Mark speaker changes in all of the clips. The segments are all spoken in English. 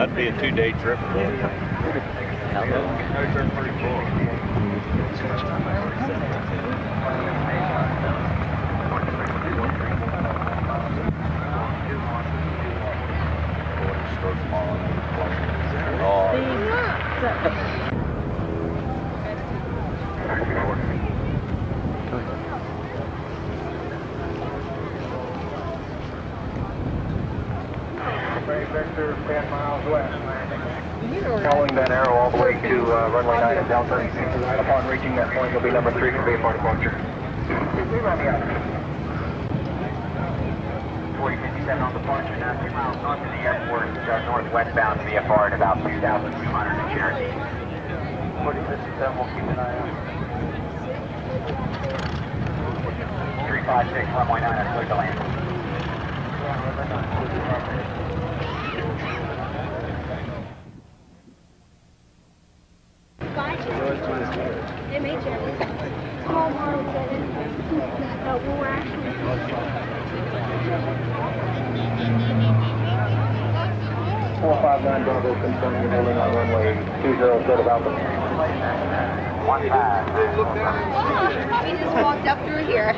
Speaker 1: That'd be a 2-day trip.
Speaker 2: Hello.
Speaker 1: Pretty cool.
Speaker 3: Vector 10 miles west. Following that arrow all the way to runway 9 at Delta. Upon reaching that point, you'll be number 3 for VFR departure. 4057 on departure, now 2 miles north of the airport, northwestbound VFR at about 2,200 in Cherokee. 4057, we'll keep an eye out. 356, runway 9, that's clear to land.
Speaker 4: Small model seven. We're actually
Speaker 3: 459 Bravo, confirm you're holding on runway 20 set of Alpha. 15.
Speaker 4: We just walked up through here.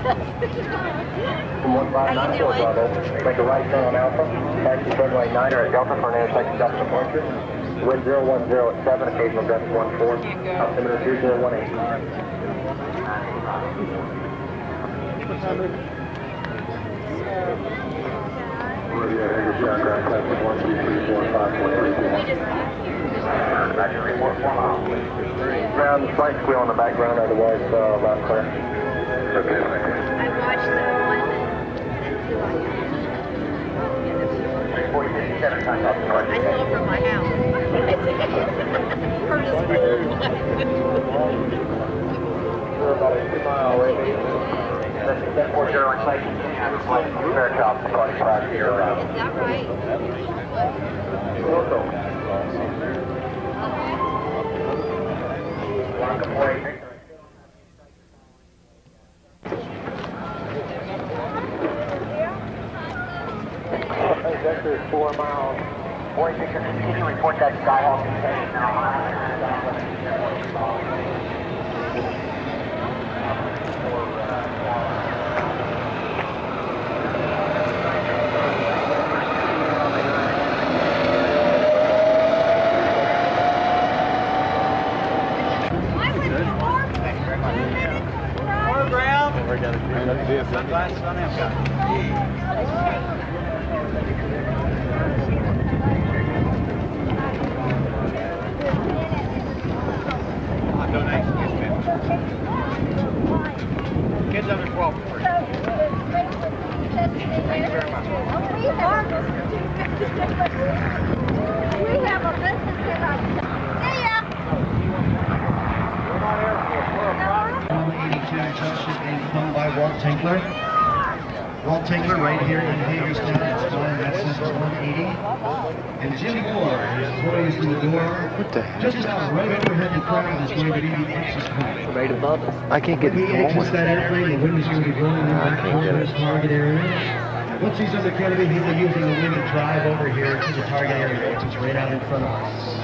Speaker 3: From 159 Bravo, make a right turn on Alpha. Taxi runway 9 or at Delta for an intersection Delta departure. Wind 010 at 7, occasional gust 14. Altimeter 2018. Ground flight squeal in the background, otherwise loud and clear. Okay.
Speaker 4: I watched the one
Speaker 3: I
Speaker 4: saw from my house. Heard his
Speaker 3: We're about a 2-mile away. That's 1040 on site. Flight from Fairchild departing prior to your arrival.
Speaker 4: Is that right?
Speaker 3: Welcome. Welcome away. Vector 4 miles. Boy, can you report that Skyhawk contained now?
Speaker 1: Kids under 12 first.
Speaker 4: Thank you very much. We have a business here. See ya.
Speaker 5: 82 Township being flown by Walt Tinkler. Walt Tinkler right here in Hagerstown. It's flying that Cessna 180. And Jim Moore is poised in the door.
Speaker 2: What the heck?
Speaker 5: Just about right overhead the crowd is going to be the exit point.
Speaker 2: Right above us. I can't get
Speaker 5: When he exits
Speaker 2: going.
Speaker 5: that airplane, the wind is going to be blowing him back over his target area. Once he's under canopy, he'll be using the wind to drive over here to the target area, which is right out in front of us.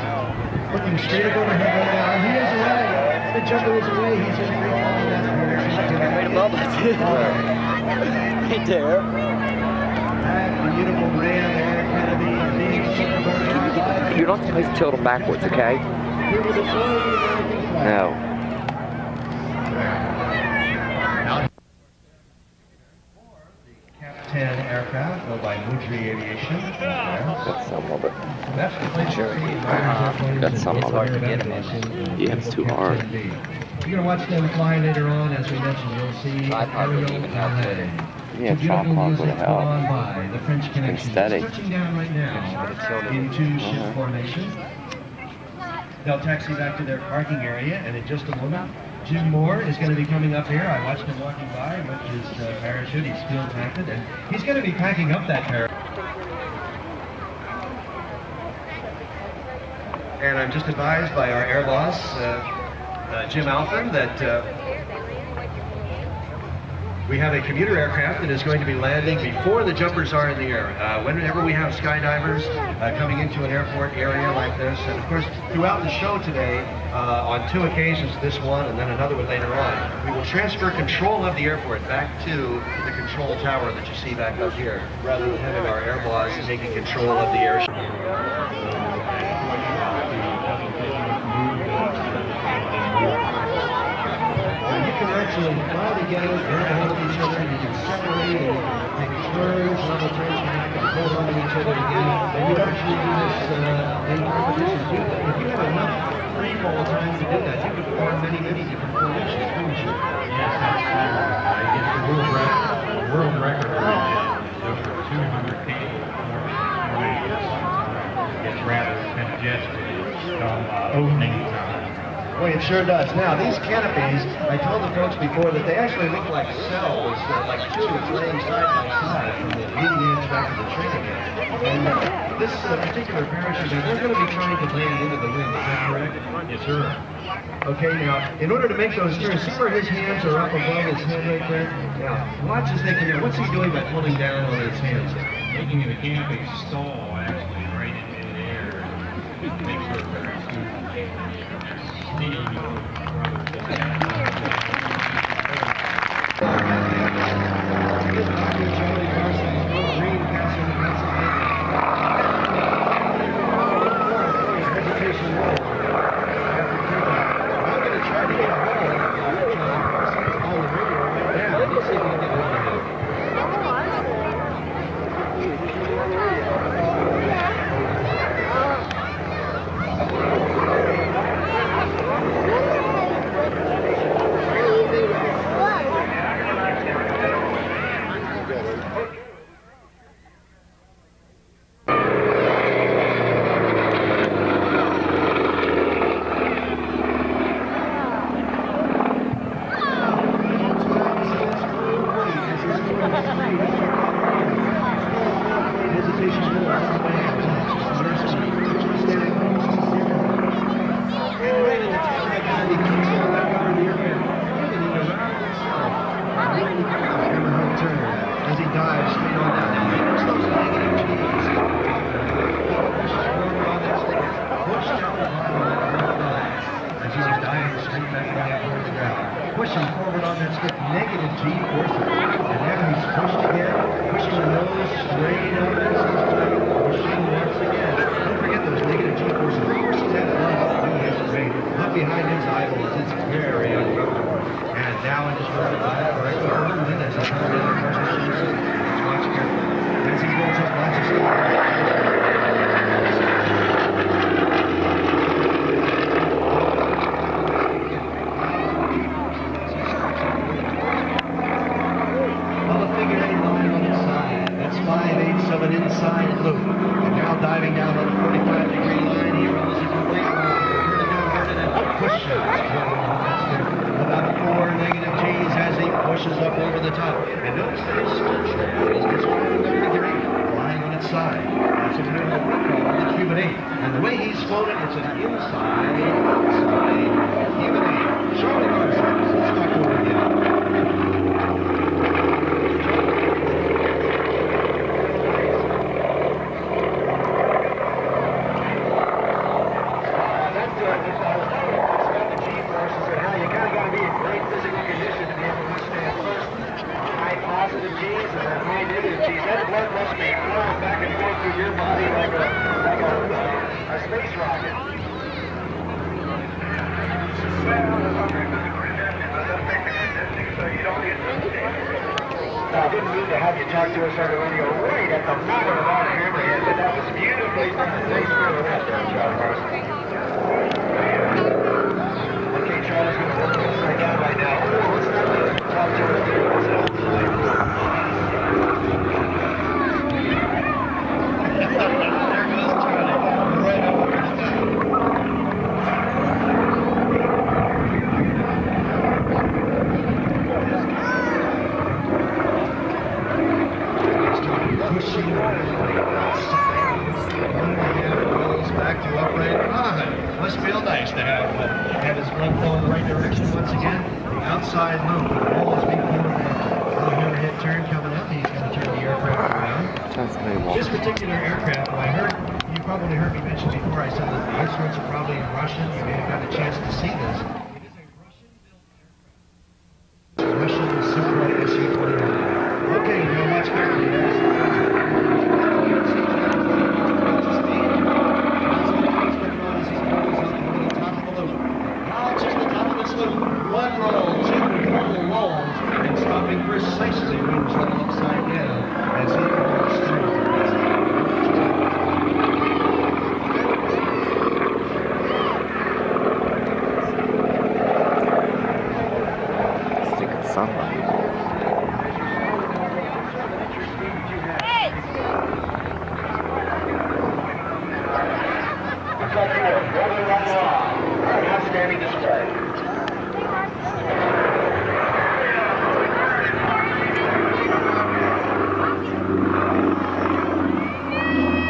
Speaker 5: Looking straight up overhead right now. He is away. The jumper is away. He's just recalling that parachute.
Speaker 2: Right above us. Right there.
Speaker 5: That beautiful Ram Air Canopy being supervised.
Speaker 2: You're not supposed to tilt them backwards, okay? No.
Speaker 5: 10 aircraft, built by Mudry Aviation.
Speaker 2: Got some of it.
Speaker 5: That's the place
Speaker 2: Got some of it. Yeah, it's too hard.
Speaker 5: You're going to watch them fly later on, as we mentioned. You'll see aerial ballet.
Speaker 2: Yeah, tripod would help.
Speaker 5: The French Connection
Speaker 2: Steady.
Speaker 5: switching down right now into ship formation. They'll taxi back to their parking area, and in just a moment, Jim Moore is going to be coming up here. I watched him walking by with his parachute. He's still packed, and he's going to be packing up that parachute. And I'm just advised by our air boss, Jim Alford, that we have a commuter aircraft that is going to be landing before the jumpers are in the air. Whenever we have skydivers coming into an airport area like this, and of course throughout the show today, on 2 occasions, this one and then another one later on, we will transfer control of the airport back to the control tower that you see back up here, rather than having our air boss taking control of the air. You can actually fly together, grab hold of each other, you can separate, and you can take turns, level turns, and you can hold on to each other again. And you actually do this in competition too. If you have enough free fall time to do that, you could perform many different formations, couldn't you?
Speaker 6: Yes, that's true. I get the world record right now is over 200 people. It's rather congested from opening time.
Speaker 5: Boy, it sure does. Now, these canopies, I told the folks before that they actually look like cells, like tubes laying side by side from the leading edge back to the training edge. And this particular parachute, they're going to be trying to land into the wind, is that correct?
Speaker 6: Yes, sir.
Speaker 5: Okay, now, in order to make those turns, see where his hands are up above his head right there? Now, watch as they come in. What's he doing by pulling down on his hands?
Speaker 6: Making the canopy stall, actually, right in midair. Make sure very smooth.
Speaker 5: Pushing forward on that stick, negative G forces. And now he's pushed again, pushing the nose straight up and pushing once again. Don't forget those negative G forces. Forcing that blood through his brain, up behind his eyeballs. It's very uncomfortable. And now in just one correct over the wind as he comes in across the shoes. Let's watch carefully. As he goes up, watch his of an inside loop, and now diving down on a 45-degree line, he rolls a complete and pushes about 4 negative G's as he pushes up over the top. And notice that his sculpture is just 1 degree, flying on its side. That's what we call the Cuban 8. And the way he's floating, it's an inside Cuban 8. Charlie Parsons, let's talk to him again. I didn't mean to have you talk to us on the radio right at the moment of our hammerhead, but that was beautifully done. Thanks for that, Charlie Parsons. Okay, Charlie's going to work upside down right now. Let's talk to her. There goes Charlie. Right over. nice to have his blood flow in the right direction once again. The outside loop will always be coming back. Little hammerhead turn coming up. He's going to turn the aircraft around. This particular aircraft, you probably heard me mention before, I said that the instruments are probably in Russian. You may have got a chance to see this. It is a Russian-built aircraft. Russian Sukhoi SU-29. Okay, now watch carefully. One roll, two full rolls, and stopping precisely when it's level upside down as he goes through.
Speaker 2: Sticking sunlight.
Speaker 3: Outstanding display.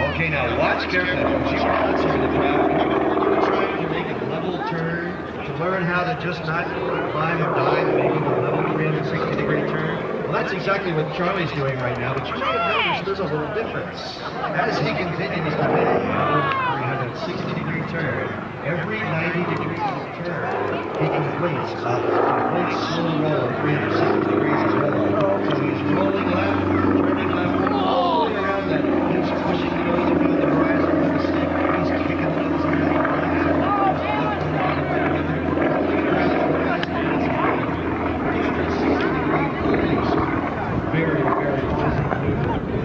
Speaker 5: Okay, now watch carefully. Don't you nuts into the traffic. You're trying to make a level turn, to learn how to just not climb and dive, making a level 360-degree turn. Well, that's exactly what Charlie's doing right now, but you may have noticed there's a little difference. As he continues to make a 360-degree turn, every 90-degree turn, he completes a complete slow roll, 360 degrees as well. So he's rolling left, turning left, all the way around that. He's pushing the nose around the horizon with the stick. He's kicking the nose around the horizon. Very, very busy movement.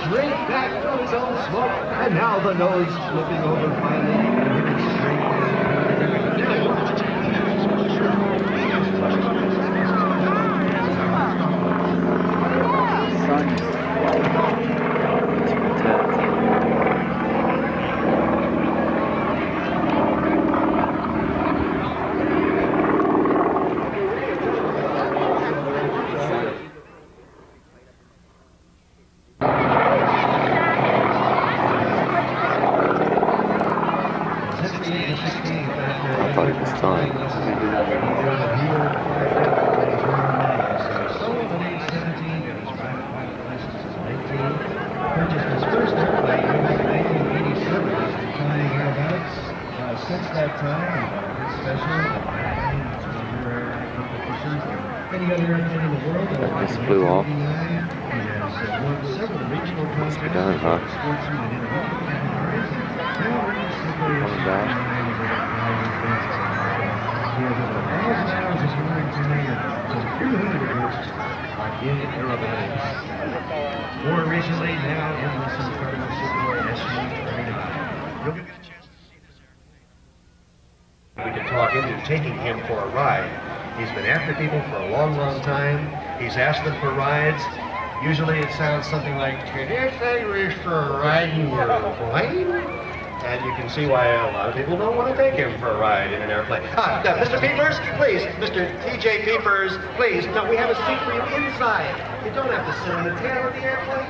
Speaker 5: Straight back from his own smoke, and now the nose flipping over finally, and hitting straight since that time, any other airplane in the world that
Speaker 2: This flew off.
Speaker 5: he has won several regional
Speaker 2: Must be done, huh? Coming back.
Speaker 5: He has over 1,000 hours of flying training and 300 of which are in aerobatics. More recently, now in this incredible Sukhoi SU-29. You'll get a chance to see this airplane. We can talk into taking him for a ride. He's been after people for a long, long time. He's asked them for rides. Usually it sounds something like, "Could you say we're for a ride in your plane?" And you can see why a lot of people don't want to take him for a ride in an airplane. Mr. Peepers, please, Mr. TJ Peepers, please. No, we have a seat for you inside. You don't have to sit on the tail of the airplane.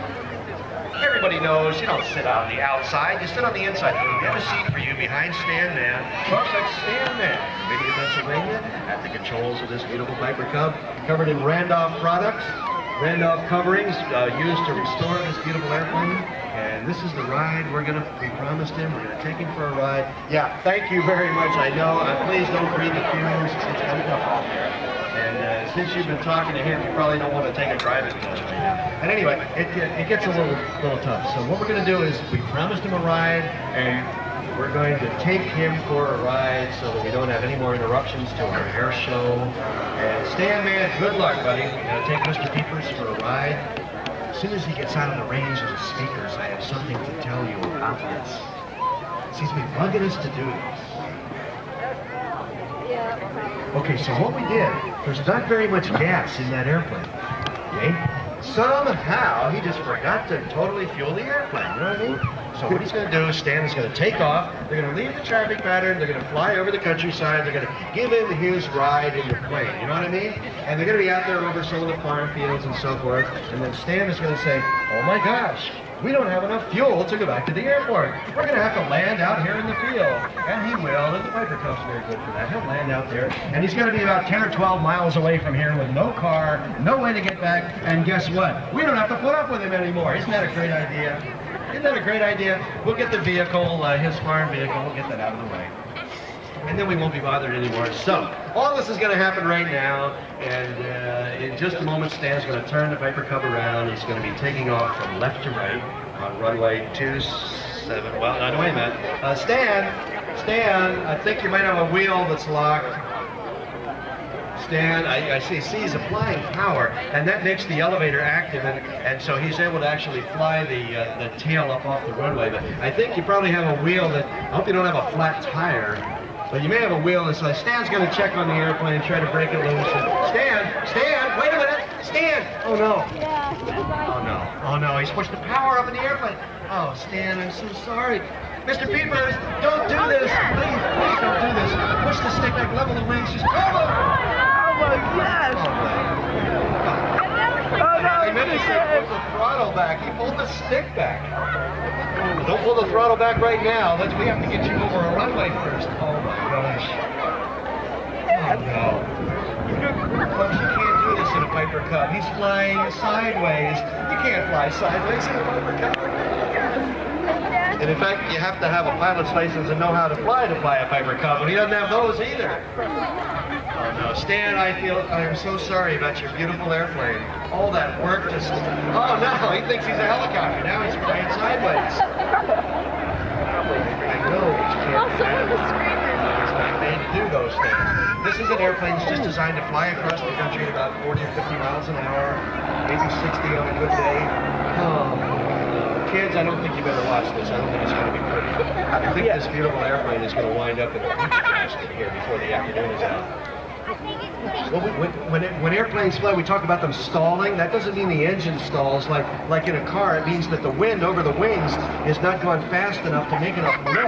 Speaker 5: Everybody knows you don't sit on the outside, you sit on the inside. We have a seat for you behind Stan Man. Folks, that's Stan Man, Virginia, Pennsylvania, at the controls of this beautiful Viper Cub, covered in Randolph products, Randolph coverings used to restore this beautiful airplane. And this is the ride we promised him. We're going to take him for a ride. Yeah, thank you very much. I know. Please don't breathe the fumes. It's kind of tough out there. And since you've been talking to him, you probably don't want to take a drive at right now. And anyway, it gets a little tough. So what we're going to do is we promised him a ride, and we're going to take him for a ride so that we don't have any more interruptions to our air show. And Stan Man, good luck, buddy. We're going to take Mr. Peepers for a ride. As soon as he gets out of the range of the speakers, I have something to tell you about this. He's been bugging us to do this. Okay, so what we did, there's not very much gas in that airplane. Okay? Somehow he just forgot to totally fuel the airplane, you know what I mean? So what he's going to do is Stan is going to take off, they're going to leave the traffic pattern, they're going to fly over the countryside, they're going to give him his ride in the plane, you know what I mean? And they're going to be out there over some of the farm fields and so forth, and then Stan is going to say, oh my gosh, we don't have enough fuel to go back to the airport. We're going to have to land out here in the field. And he will, and the Piper Cub's very good for that. He'll land out there, and he's going to be about 10 or 12 miles away from here with no car, no way to get back, and guess what? We don't have to put up with him anymore. Isn't that a great idea? Isn't that a great idea? We'll get the vehicle, his farm vehicle, we'll get that out of the way. And then we won't be bothered anymore. So, all this is going to happen right now, and in just a moment, Stan's going to turn the Piper Cub around. He's going to be taking off from left to right on runway 27. Well, no, wait a minute. Stan, I think you might have a wheel that's locked. Stan, I see he's applying power, and that makes the elevator active, and so he's able to actually fly the tail up off the runway. But I think you probably have a wheel that, I hope you don't have a flat tire, but you may have a wheel that's like, Stan's going to check on the airplane, try to break it loose. Stan, wait a minute, Stan! Oh no. Oh no, he's pushed the power up in the airplane. Oh, Stan, I'm so sorry. Mr. Peepers, don't do this. Please don't do this. Push the stick back, level the wings, just
Speaker 7: Oh my gosh! Oh no!
Speaker 5: I meant to say pull the throttle back. He pulled the stick back. Don't pull the throttle back right now. We have to get you over a runway first. Oh my gosh. Oh no. Folks, you can't do this in a Piper Cub. He's flying sideways. You can't fly sideways in a Piper Cub. And in fact, you have to have a pilot's license and know how to fly a Piper Cub, and he doesn't have those either. Oh no, Stan, I am so sorry about your beautiful airplane. All that work just, oh no, he thinks he's a helicopter. Now he's flying sideways. I know, it's not made to do those things. This is an airplane that's just designed to fly across the country at about 40 or 50 miles an hour, maybe 60 on a good day. Oh. Kids, I don't think you better watch this. I don't think it's going to be pretty. I think this beautiful airplane is going to wind up in a pizza basket here before the afternoon is out. Well, when airplanes fly, we talk about them stalling. That doesn't mean the engine stalls like in a car. It means that the wind over the wings is not going fast enough to make enough lift.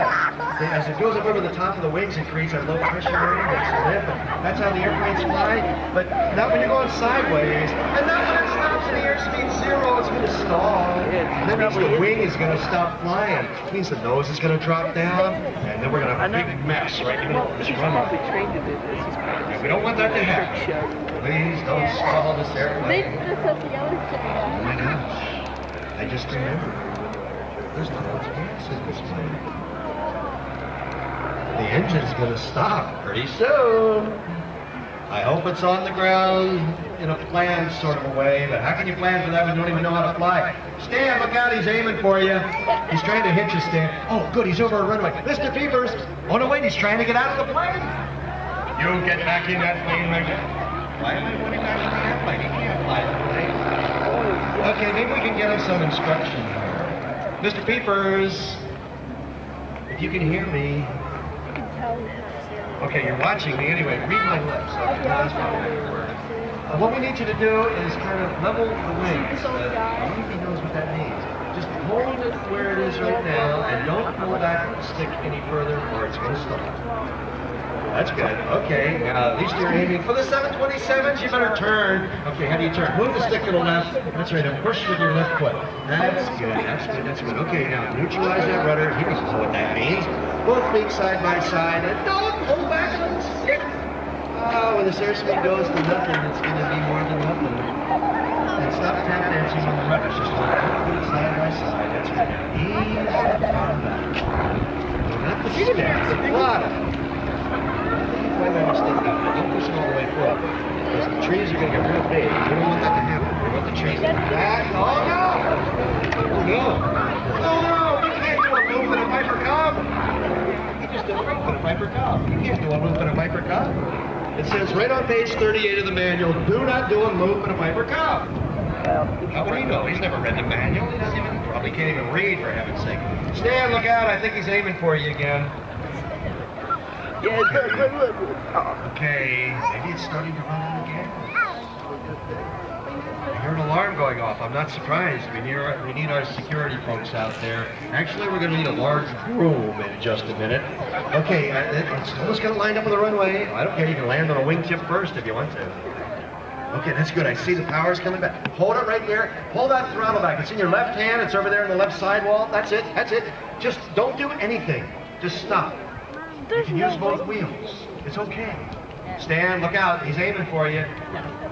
Speaker 5: As it goes up over the top of the wings, it creates a low pressure area, makes a lift. That's how the airplanes fly. But not when you're going sideways. And not when it stops at the airspeed 0, it's going to stall. That means the wing is going to stop flying. It means the nose is going to drop down, and then we're going to have a big mess right in the middle of this runway. And we don't want that to happen. Please don't stall this airplane. Oh my gosh. I just remembered. There's not much gas in this plane. The engine's going to stop pretty soon. I hope it's on the ground in a planned sort of a way, but how can you plan for that when you don't even know how to fly? Stan, look out, he's aiming for you. He's trying to hit you, Stan. Oh, good, he's over a runway. Mr. Peepers! Oh, no, wait, he's trying to get out of the plane. You get back in that plane right now. Why am I putting back in the airplane? He can't fly the plane. Okay, maybe we can get him some instruction here. Mr. Peepers, if you can hear me. Okay, you're watching me anyway. Read my lips. What we need you to do is kind of level the wings. I don't think he knows what that means. Just hold it where it is right now, and don't pull back the stick any further, or it's going to stop. That's good. Okay, now at least you're aiming for the 727s. You better turn. Okay, how do you turn? Move the stick to the left. That's right. Now push with your left foot. That's good. That's good. That's good. Okay, now neutralize that rudder. He doesn't know what that means. Both feet side by side, and don't pull back on the stick. Oh, when this airspeed goes to nothing, it's going to be more than nothing. And stop tap dancing on the rudder. Just hold both feet side by side. That's right. Ease the bottom back. Not the stick, the bottom. Why am I mistaken? Don't push it all the way forward. Because the trees are going to get real big. We don't want that to happen. We want the trees to be back. Oh no! Oh no! Oh no! You can't do a move in a Piper Cub! You just did a move in a Piper Cub. You can't do a move in a Piper Cub. It says right on page 38 of the manual, do not do a move in a Piper Cub. How would he know? He's never read the manual. He doesn't even, probably can't even read, for heaven's sake. Stan, look out. I think he's aiming for you again.
Speaker 7: Yeah, look. Oh.
Speaker 5: Okay, maybe it's starting to run out of gas. I hear an alarm going off. I'm not surprised. We need our security folks out there. Actually, we're going to need a large broom in just a minute. Okay, it's almost got it lined up on the runway. I don't care. You can land on a wingtip first if you want to. Okay, that's good. I see the power's coming back. Hold it right there. Pull that throttle back. It's in your left hand. It's over there in the left sidewall. That's it. That's it. Just don't do anything. Just stop. You can use both wheels. It's okay. Stan, look out. He's aiming for you.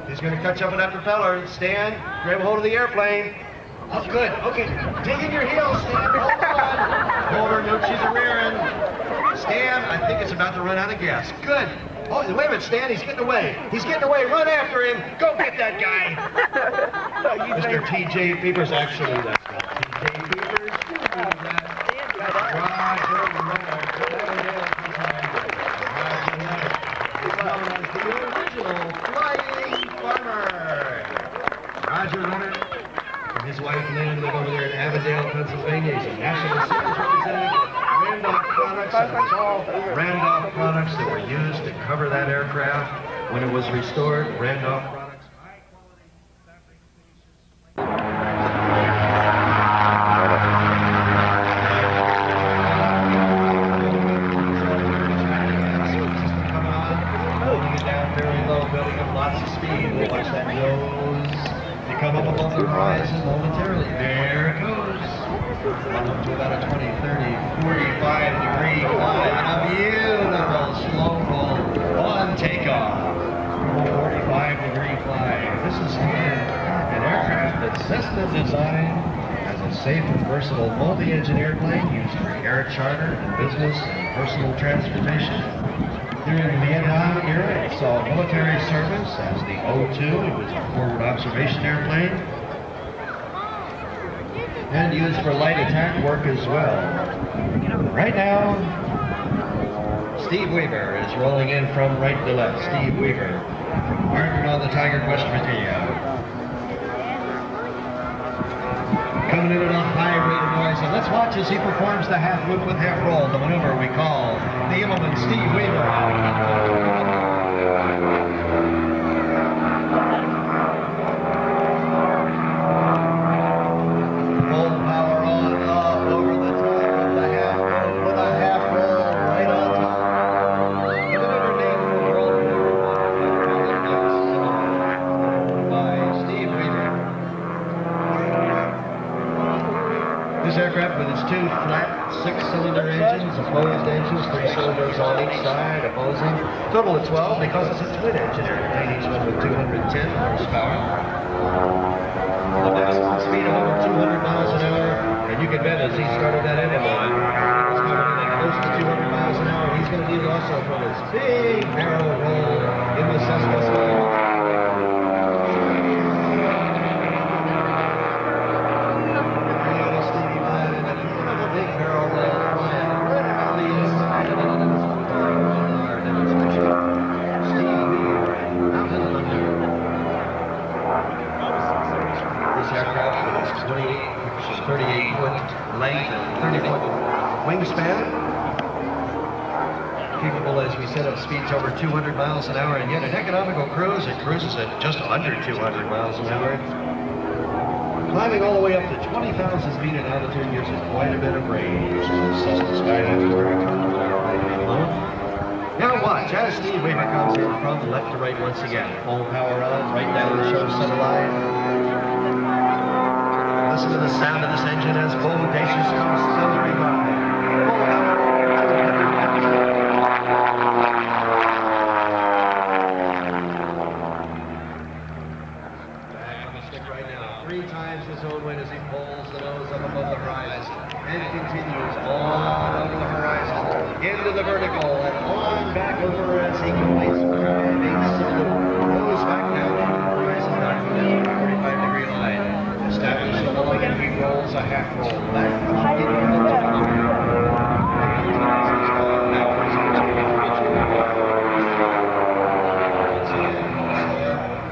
Speaker 5: He's going to catch up with that propeller. Stan, grab hold of the airplane. Oh, good. Okay. Dig in your heels, Stan. Hold on. Hold her. No, she's a rearing. Stan, I think it's about to run out of gas. Good. Oh, wait a minute, Stan. He's getting away. He's getting away. Run after him. Go get that guy. Mr. T.J. Beavers, actually, that's not T.J. Beavers. Roger Leonard and his wife Lynn live over there in Avondale, Pennsylvania. He's a national sales representative. Randolph products, and it's all Randolph products that were used to cover that aircraft when it was restored. Randolph products, high quality fabrications. Coming on, holding it down very low, building up lots of speed. We'll watch that nose. They come up above the horizon momentarily. There it goes. Up to about a 20, 30, 45-degree climb. And a beautiful slow pull on takeoff. 45-degree climb. This is an aircraft that Cessna designed as a safe and versatile multi-engine airplane used for air charter and business and personal transportation. During the Vietnam era, it saw military service as the O-2. It was a forward observation airplane and used for light attack work as well. Right now, Steve Weaver is rolling in from right to left. Steve Weaver, partnered on the Tiger, West Virginia. Coming in at a high rate of noise, and let's watch as he performs the half loop with half roll, the maneuver we call the Immelman Steve Weaver. This aircraft with its two flat six-cylinder engines, opposed engines, 3 cylinders on each side, opposing. Total of 12 because it's a twin-engine airplane, each one with 210 horsepower. A maximum speed of over 200 miles an hour, and you can bet as he started that engine line, it's coming in at close to 200 miles an hour. He's going to need it also from his big barrel roll in the Cessna style. Length and 30-foot wingspan, capable, as we said, of speeds over 200 miles an hour, and yet an economical cruise, it cruises at just under 200 miles an hour. Climbing all the way up to 20,000 feet in altitude gives it quite a bit of range. Now watch, as Steve Weaver comes in from left to right once again. Full power on, right down the show center line. Listen to the sound of this engine as bodacious comes thundering by. Back on the stick right now. 3 times his own weight as he pulls the nose up above the horizon. And continues on over the horizon, into the vertical, and on back over as he completes 5/8 salute. Nose back down over the horizon, back to the 45-degree line. Establish the rolling, and he rolls a half roll. Back into the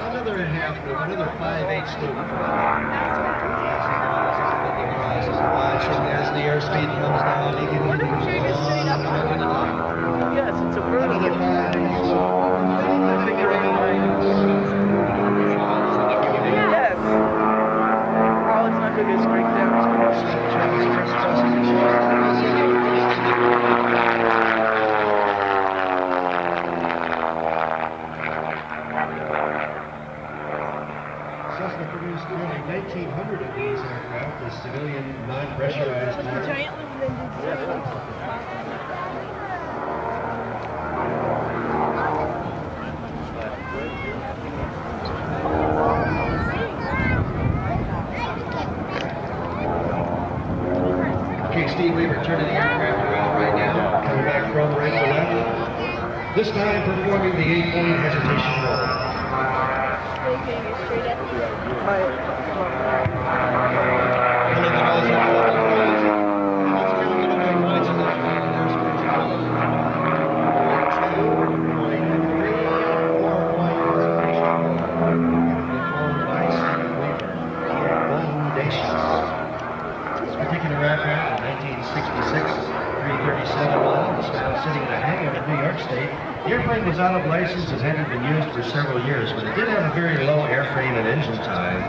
Speaker 5: another half loop, another 5/8 loop. Watching as the airspeed comes down, he can
Speaker 7: Yes, it's a
Speaker 5: 1,900 of these aircraft, the civilian non-pressurized type. Okay, Steve Weaver turning the aircraft around right now, coming back from right to left. This time performing the 8-point hesitation roll. This particular aircraft in 1966, 337 model, was found sitting in a hangar in New York State. The airplane was out of license and hadn't been used for several years, but it did have a very low airframe and engine time.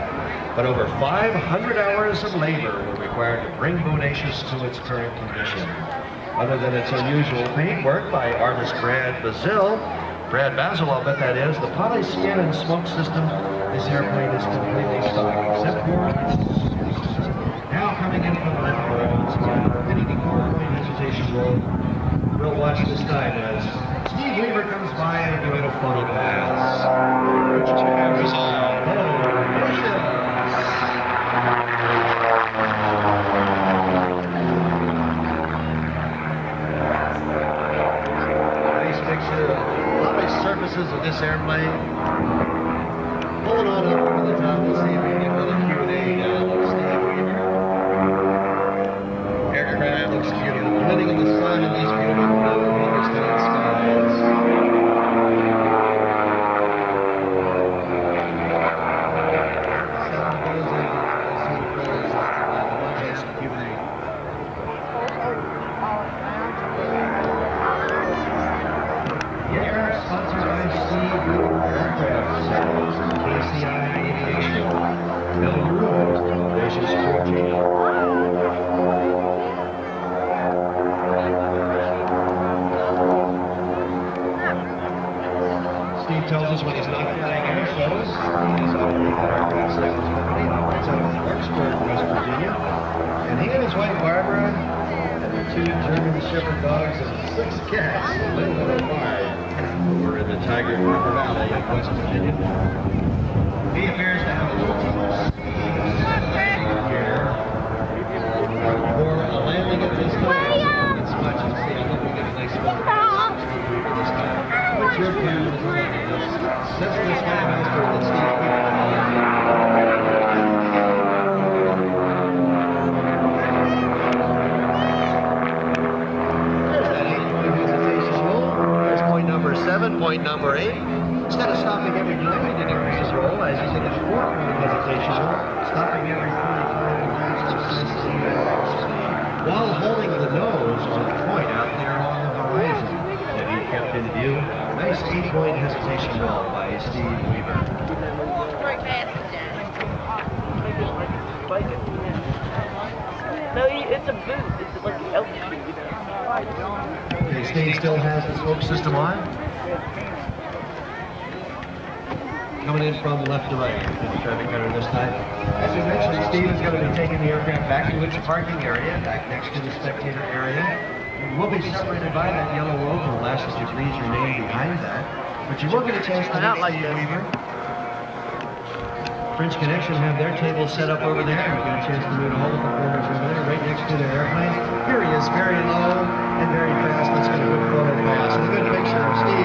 Speaker 5: But over 500 hours of labor were required to bring Bodacious to its current condition. Other than its unusual paintwork by artist Brad Basil, I'll bet that is, the poly skin and smoke system, this airplane is completely stock, except for now coming in from the left roll, hitting the 4-point hesitation roll. We'll watch this time as Steve Weaver comes by and give it a photo pass. Nice picture of the polished surfaces of this airplane. Pulling on up over the top, we'll see if we can get another Q&A down of Steve Weaver. Aircraft looks beautiful, living in the sun in these beautiful blue Hindustayan skies. The aircraft sponsored by Steve Weaver Aircraft Sales, KCI Aviation, Bill Rose, Bodacious Crew Team. Steve tells us when he's not flying air shows, he's operating that aircraft sales company, operates out of Lawrenceburg, West Virginia. And he and his wife Barbara and their 2 German Shepherd dogs and 6 cats live on a farm over in the Tiger River Valley of West Virginia. He appears to have a little team of landing gear for a landing at this time. Let's watch and see. I hope we get a nice photo this time. What's your view of the landing? Since this Skymaster that Steve Weaver number 7, point number 8. Instead of stopping every 90 degrees roll, as he's in the 4-point hesitation roll, stopping every 45 degrees while holding the nose on the point out there on the horizon that he kept in view. Nice 8-point hesitation roll by Steve Weaver.
Speaker 7: No, it's a boot. It's like an elk boot.
Speaker 5: Okay, Steve still has the smoke system on. Coming in from left to right to the traffic cutter this time. As we mentioned, Steve is going to be taking the aircraft back to its parking area, back next to the spectator area. We'll be separated by that yellow rope, and we'll ask that you please remain behind that. But you will get a chance to meet Steve Weaver. French Connection have their table set up over there. You get a chance to meet all the performers over there, right next to their airplane. Here he is, very low and very fast. Let's get a good photo pass and a good picture of Steve.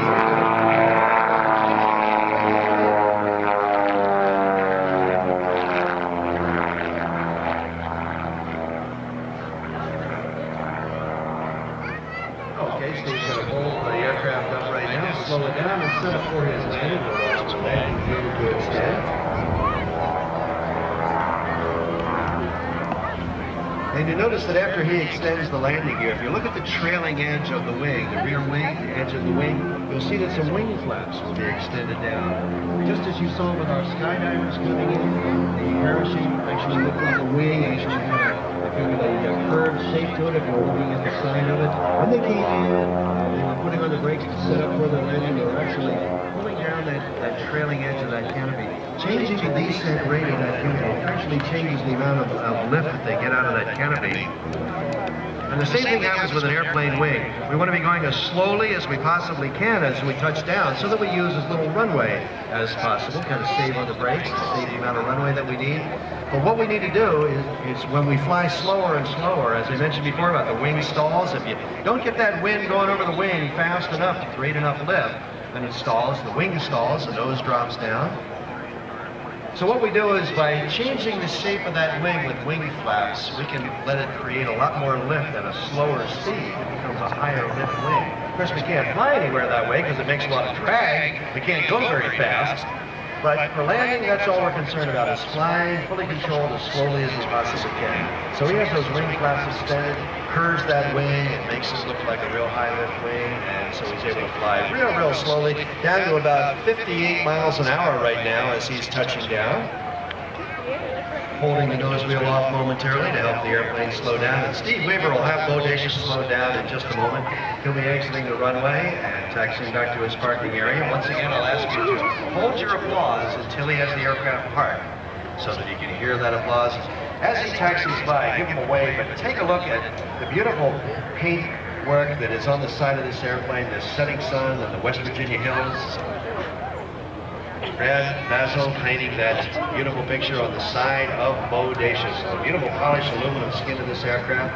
Speaker 5: Okay, Steve's going to hold the aircraft up right now, slow it down, and set up for his landing. We'll watch the landing gear to extend. And you notice that after he extends the landing gear, if you look at the trailing edge of the wing, the rear wing, the edge of the wing, you'll see that some wing flaps will be extended down. Just as you saw with our skydivers coming in, the parachute actually looked like a wing, actually had a with a curved shape to it if you're looking at the side of it. When they came in, they were putting on the brakes to set up for the landing. They were actually pulling down that trailing edge of that canopy. Changing the descent rate of that canopy actually changes the amount of lift that they get out of that canopy. And the same thing happens with an airplane wing. We want to be going as slowly as we possibly can as we touch down so that we use as little runway as possible, kind of save on the brakes, save the amount of runway that we need. But what we need to do is when we fly slower and slower, as I mentioned before about the wing stalls, if you don't get that wind going over the wing fast enough to create enough lift, then it stalls, the wing stalls, the nose drops down. So what we do is by changing the shape of that wing with wing flaps, we can let it create a lot more lift at a slower speed. It becomes a higher lift wing. Of course, we can't fly anywhere that way because it makes a lot of drag. We can't go very fast. But for landing, that's all we're concerned about, is flying fully controlled as slowly as we possibly can. So he has those wing flaps extended, curves that wing, and makes it look like a real high lift wing, and so he's able to fly real slowly, down to about 58 miles an hour right now as he's touching down. Holding the nose wheel off momentarily to help the airplane slow down. And Steve Weaver will have Bodacious slow down in just a moment. He'll be exiting the runway and taxiing back to his parking area. Once again, I'll ask you to hold your applause until he has the aircraft parked so that you can hear that applause. As he taxis by, give him a wave, but take a look at the beautiful paint work that is on the side of this airplane, the setting sun and the West Virginia hills. Red Basil painting that beautiful picture on the side of Bodacious. The beautiful polished aluminum skin of this aircraft.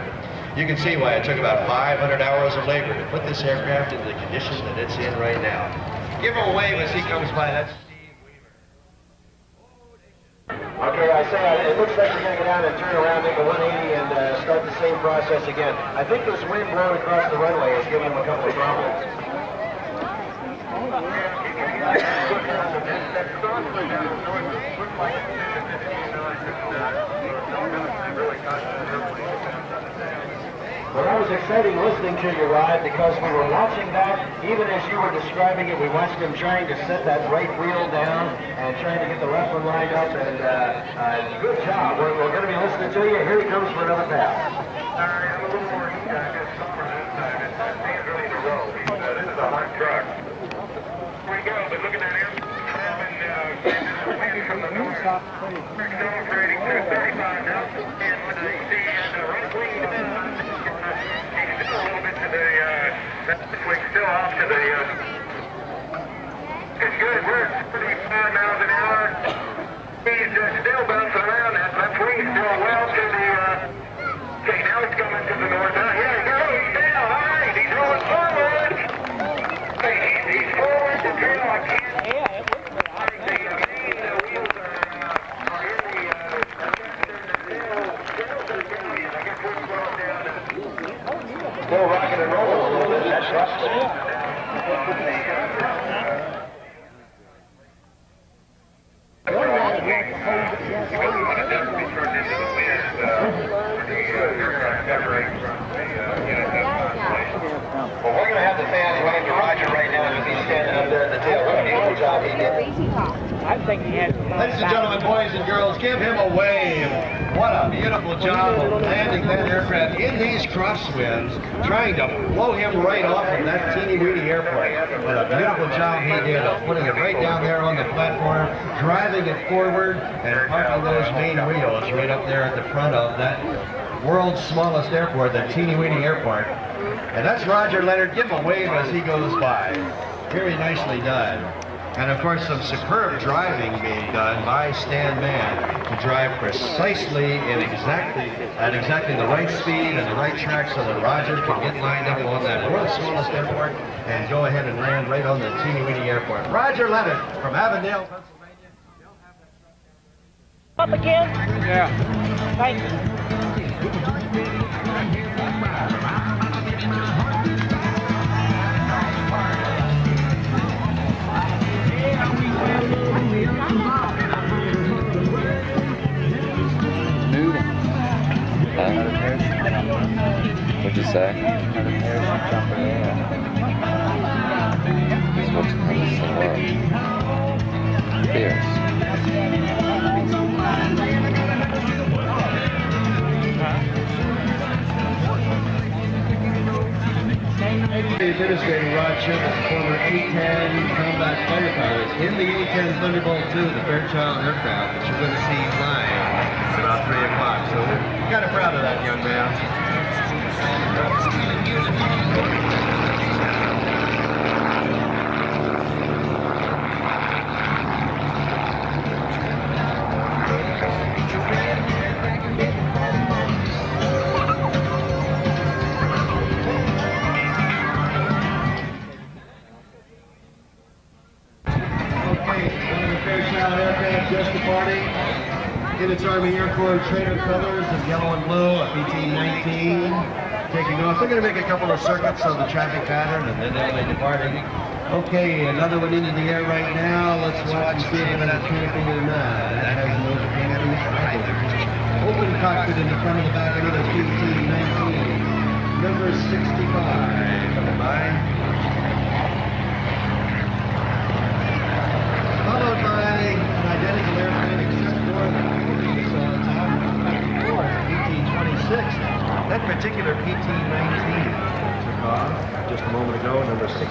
Speaker 5: You can see why it took about 500 hours of labor to put this aircraft in the condition that it's in right now. Give him a wave as he comes by. That's Steve Weaver.
Speaker 3: Okay, I say it looks like we're going to go down and turn around, make a 180, and start the same process again. I think this wind blowing across the runway is giving him a couple of problems. Well, that was exciting listening to you, Rod, because we were watching that. Even as you were describing it, we watched him trying to set that right wheel down and trying to get the left one lined up, and good job. We're going to be listening to you. Here he comes for another pass.
Speaker 8: I'm a little more just softer this time. It's hands ready to roll. This is a hot truck. Here we go, but look at that air. From the north. Accelerating to 35 now. And with the right wing, he's still a little bit to the left wing, still off to the it's good. We're at 35 miles an hour. He's still bouncing around. That left wing's still well to the okay, now it's coming to the north. Here he goes. He's down. All right, he's rolling forward. He's forward to trail. I can't.
Speaker 3: Still rocking and rolling a little bit. That's right. Well, we're going to have the fans wave to Roger right now as he's standing up there at the tail. What a beautiful job he did.
Speaker 7: I think he had.
Speaker 5: Ladies and gentlemen, boys and girls, give him a wave. What a beautiful job of landing that aircraft in these crosswinds, trying to blow him right off of that teeny-weeny airplane. What a beautiful job he did of putting it right down there on the platform, driving it forward, and parking those main wheels right up there at the front of that world's smallest airport, that teeny-weeny airport. And that's Roger Leonard. Give him a wave as he goes by. Very nicely done. And of course, some superb driving being done by Stan Mann to drive precisely in exactly the right speed and the right track so that Roger can get lined up on that world's smallest airport and go ahead and land right on the teeny-weeny airport. Roger Leonard from Avondale, Pennsylvania.
Speaker 7: Up again?
Speaker 1: Yeah.
Speaker 7: Thank you.
Speaker 2: What'd you say? He's watching how this thing works. Fierce.
Speaker 7: Huh?
Speaker 5: Administrator Rod Sherman, former A-10 combat fighter pilot, in the A-10 Thunderbolt II, the Fairchild aircraft that you're going to see flying at about 3 o'clock. So we're kind of proud of that young man. Just departing in its Army Air Corps trainer colors of yellow and blue, a PT-19 taking off. They're going to make a couple of circuits of the traffic pattern and then they'll be departing. Okay, another one into the air right now. Let's watch and see if it has canopy or not. That has no canopy. Open cockpit in the front of the back, another PT-19. Number 65 coming by. Followed by an identical airplane except for the we saw on top before, PT-26. That particular PT-19 took off just a moment ago, number 65,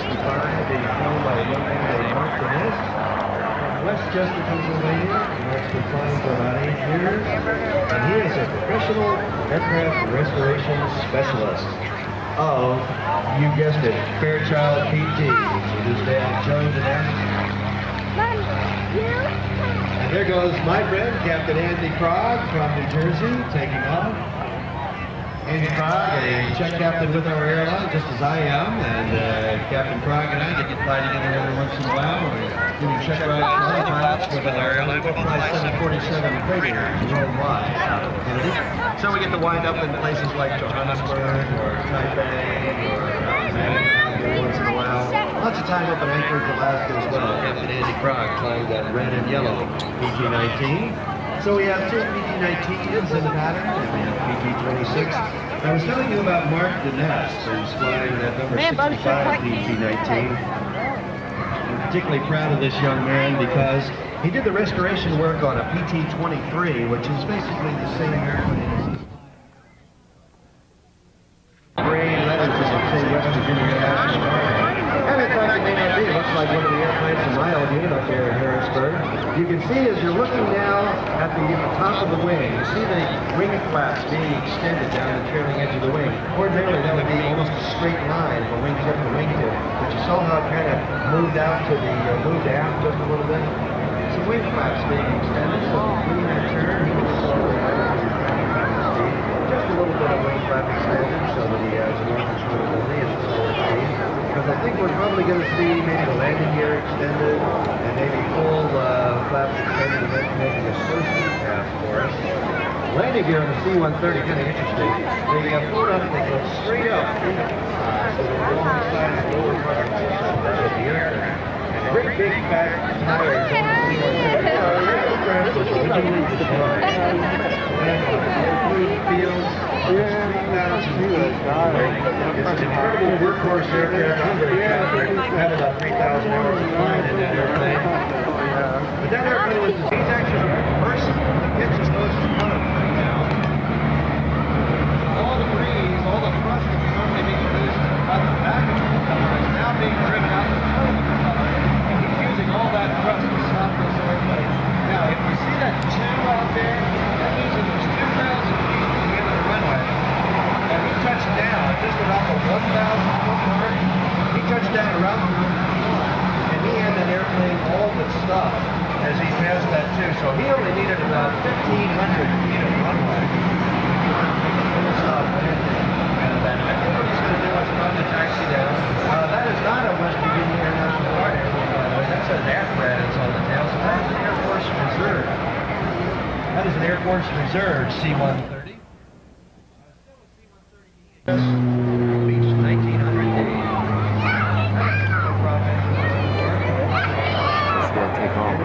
Speaker 5: being flown by a young man named Mark Dennis from Westchester, Pennsylvania. Mark's been flying for about 8 years, and he is a professional aircraft restoration specialist of, you guessed it, Fairchild PT. So his dad joined the and there goes my friend, Captain Andy Krog from New Jersey, taking off. Andy Krog, a check captain with our airline, just as I am, and Captain Krog and I get to fly together every once in a while. We're doing check rides with our airline. We fly 747 freighters worldwide out of Kennedy. So we get to wind up in places like Johannesburg or Taipei or every once in a while. Lots of time up in Anchorage, Alaska as well. Captain Andy Krog flying that red and yellow PT-19. So we have 2 PT-19s in the pattern, and we have PT-26. I was telling you about Mark Deness, who's flying that number 65 PT-19. I'm particularly proud of this young man because he did the restoration work on a PT-23, which is basically the same airplane as gray letters that say West Virginia National Guard. And in fact, it may not be. It looks like one of the airplanes from my old unit up there in Harrisburg. You can see as you're looking now at the top of the wing, you see the wing flaps being extended down the trailing edge of the wing. Ordinarily, that would be almost a straight line from wingtip to wingtip. But you saw how it kind of moved out to the, moved aft just a little bit. Some wing flaps being extended, so between that turn, you can slowly just a little bit of wing flap extended so that he has more controllability at the slower speed. Because I think we're probably going to see maybe the landing gear extended and maybe full flaps extended and making a surface path for us. Landing gear on the C-130, kind of interesting. They float up, they go straight up into the sky, so they're alongside the lower part of the aircraft. Great big fat tires on the C-130. Fields. It's an incredible workhorse aircraft. I'm very proud of had about 3,000 hours of flying in that airplane. But that airplane was he's actually the person that gets his nose in front of him right now. All the breeze, all the thrust that's normally being used at the back of the propeller is now being driven out the front of the propeller, and he's using all that thrust to stop this airplane. Now, if you see that 2 out there, that means that there's 2,000 feet to the end of the runway. And he touched down just about the 1,000-foot mark. He touched down around the room, and he had that airplane all but stopped as he passed that too. So he only needed about 1,500 feet of runway to stop landing. And then I think what he's going to do is run the taxi down. That is not a West Virginia Air National Guard airplane, by the way. That's an apparatus on the tail. So that is an Air Force Reserve. That is an Air Force Reserve C-130. Beach 1900 days.
Speaker 2: It's gonna take off.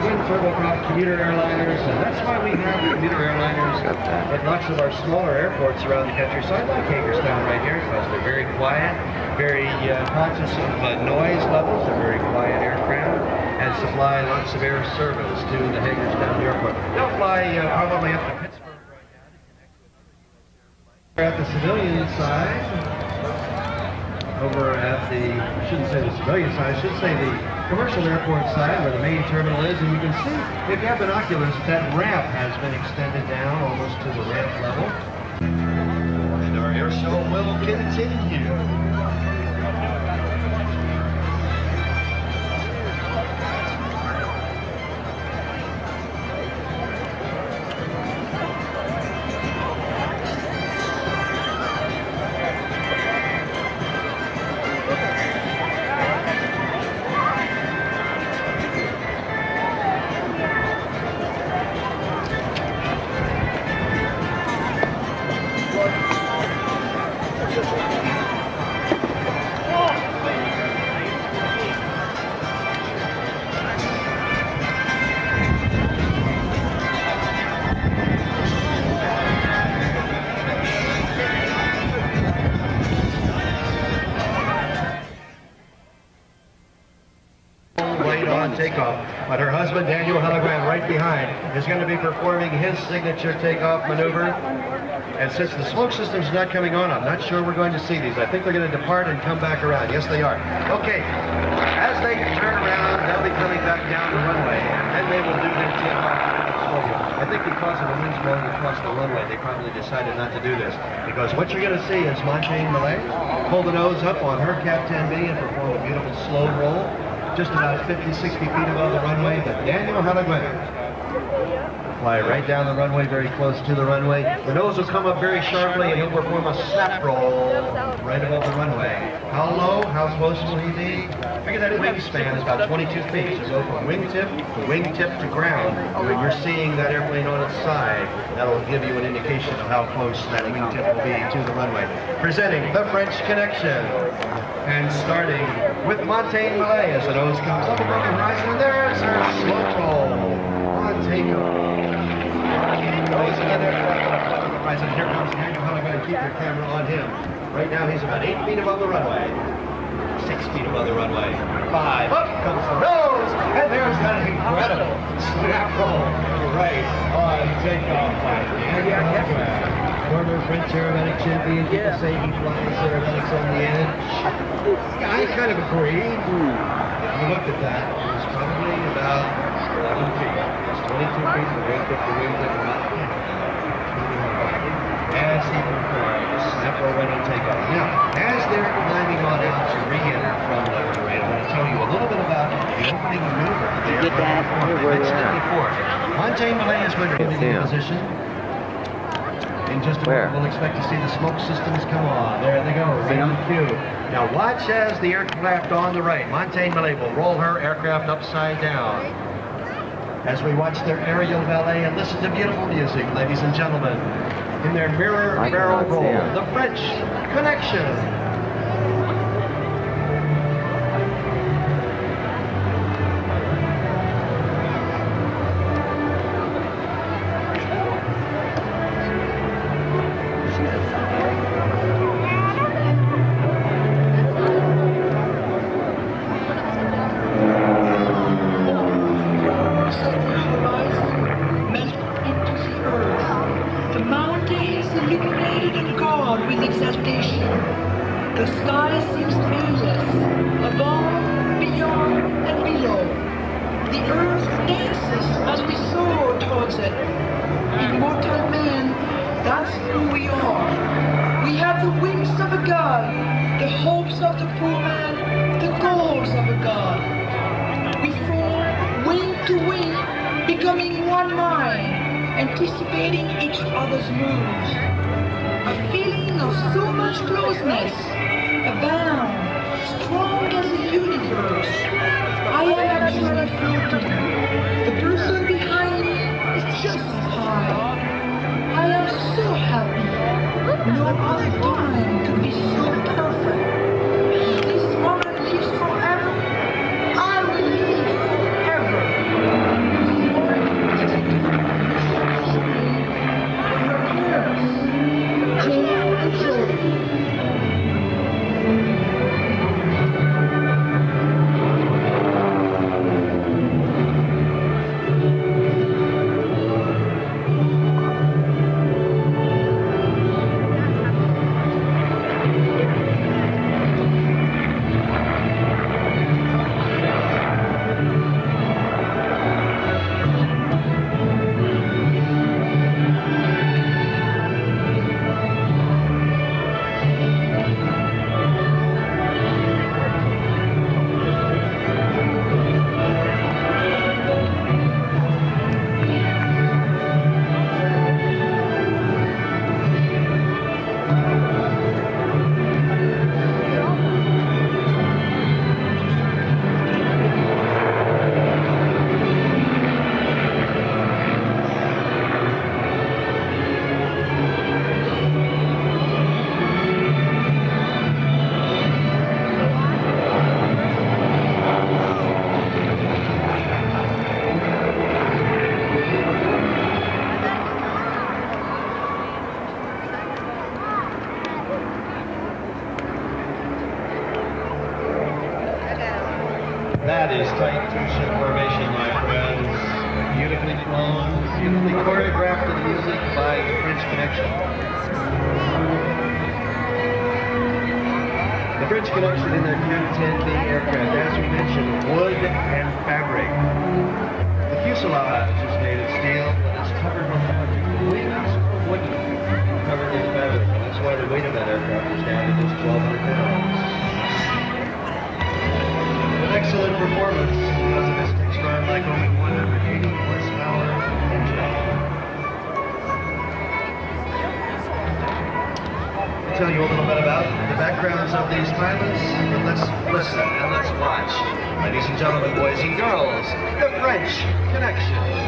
Speaker 5: Twin turboprop commuter airliners, and that's why we have commuter airliners at lots of our smaller airports around the country. So I like Hagerstown right here because they're very quiet, very conscious of noise levels. They're very quiet aircraft and supply lots of air service to the Hagerstown airport. They'll fly probably up to Pittsburgh right now to connect with other U.S. airplanes. At the civilian side, over at the, I shouldn't say the civilian side, I should say the commercial airport side where the main terminal is, and you can see, if you have binoculars, that ramp has been extended down almost to the ramp level. And our air show will continue. Takeoff, but her husband Daniel Hellegrand right behind is going to be performing his signature takeoff maneuver. And since the smoke system's not coming on, I'm not sure we're going to see these. I think they're going to depart and come back around. Yes, they are. Okay, as they turn around, they'll be coming back down the runway, and then they will do their takeoff. I think because of the winds blowing across the runway, they probably decided not to do this. Because what you're going to see is Montaigne Malay pull the nose up on her Cap 10B and perform a beautiful slow roll, just about 50, 60 feet above the runway, but Daniel Hellegrand fly right down the runway, very close to the runway. The nose will come up very sharply and he'll perform a snap roll right above the runway. How low, how close will he be? Figure that wingspan is about 22 feet. So go from wingtip to ground. When you're seeing that airplane on its side, that'll give you an indication of how close that wingtip will be to the runway. Presenting the French Connection. And starting with Montaigne Malay as the nose comes up above the horizon. And there's her slow roll on takeoff. Nose and then aircraft above the horizon. Here comes Daniel Hellegrand. Keep your camera on him. Right now he's about 8 feet above the runway. 6 feet above the runway. 5. Up comes the nose. And there's that incredible snap roll. Right on takeoff by Daniel Hellegrand. Former French aerobatic champion, people say he flies aerobatics on the edge. Yeah, I kind of agree. If you looked at that, it was probably about 11 feet. It's 22 feet, the wingtip to wingtip, about 10. As he performs, snap roll right on takeoff. Now, as they're climbing on out to re-enter from the parade, I'm going to tell you a little bit about the opening maneuver that they are going to perform. I mentioned it before. Montaigne Malay is going to be in position. In just a moment, we'll expect to see the smoke systems come on. There they go, right on cue. Now watch as the aircraft on the right, Montaigne Malay, will roll her aircraft upside down. As we watch their aerial ballet and listen to beautiful music, ladies and gentlemen, in their mirror barrel roll, the French Connection.
Speaker 9: Anticipating each other's moves. A feeling of so much closeness, a bond, strong as the universe. I am actually floating. The person behind me is just as high. I am so happy. No other time could be so perfect. If this moment lives forever, I will live forever. Jane and Jody.
Speaker 5: That is tight two-ship formation, my friends. Beautifully flown, beautifully choreographed to the music by the French Connection. The French Connection in their Q-10B aircraft, as we mentioned, wood and fabric. The fuselage is made of steel, but it's covered with fabric. The wings are wooden, covered in fabric, and that's why the weight of that aircraft is down to just 1,200 pounds. An excellent performance because of this extra-like only 180 horsepower engine. I'll tell you a little bit about the backgrounds of these pilots, but let's listen and let's watch. Ladies and gentlemen, boys and girls, the French Connection.